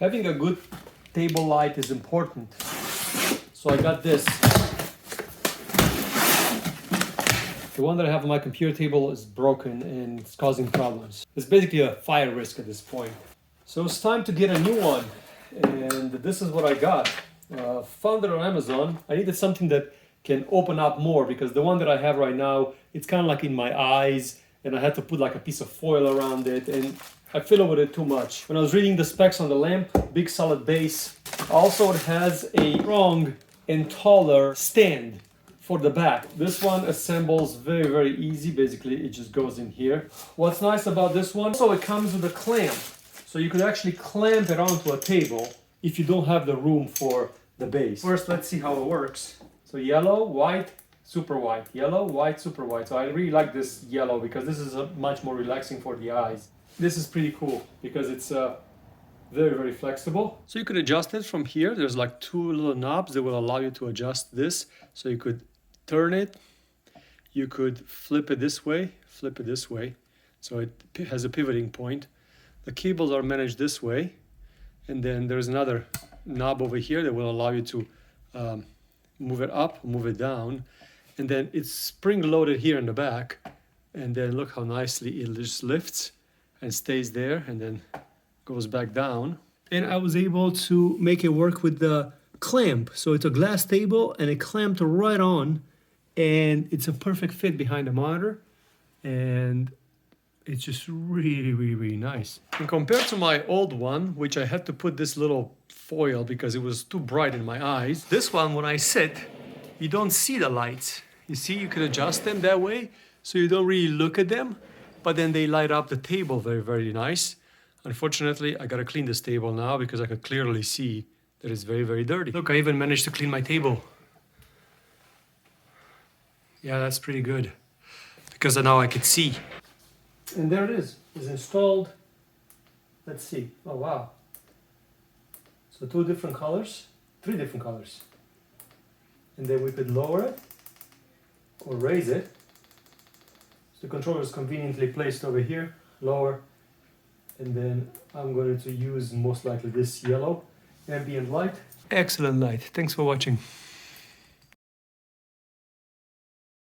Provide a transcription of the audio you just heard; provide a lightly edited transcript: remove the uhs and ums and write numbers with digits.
Having a good table light is important. So I got this. The one that I have on my computer table is broken and it's causing problems. It's basically a fire risk at this point. So it's time to get a new one. And this is what I got. Found it on Amazon. I needed something that can open up more because the one that I have right now, it's kind of like in my eyes and I had to put like a piece of foil around it and I fiddle with it too much. When I was reading the specs on the lamp, big solid base. Also it has a strong and taller stand for the back. This one assembles very, very easy. Basically, it just goes in here. What's nice about this one, so it comes with a clamp. So you could actually clamp it onto a table if you don't have the room for the base. First, let's see how it works. So yellow, white, super white. Yellow, white, super white. So I really like this yellow because this is much more relaxing for the eyes. This is pretty cool because it's very, very flexible. So you could adjust it from here. There's like two little knobs that will allow you to adjust this. So you could turn it. You could flip it this way, flip it this way. So it has a pivoting point. The cables are managed this way. And then there's another knob over here that will allow you to move it up, move it down. And then it's spring-loaded here in the back. And then look how nicely it just lifts and stays there and then goes back down. And I was able to make it work with the clamp. So it's a glass table and it clamped right on and it's a perfect fit behind the monitor. And it's just really, really, really nice. And compared to my old one, which I had to put this little foil because it was too bright in my eyes, this one, when I sit, you don't see the lights. You see, you can adjust them that way so you don't really look at them, but then they light up the table very, very nice. Unfortunately, I gotta clean this table now because I could clearly see that it's very, very dirty. Look, I even managed to clean my table. Yeah, that's pretty good because now I could see. And there it is. It's installed. Let's see. Oh, wow. So two different colors, three different colors. And then we could lower it or raise it. So the controller is conveniently placed over here, lower. And then I'm going to use most likely this yellow ambient light. Excellent light. Thanks for watching.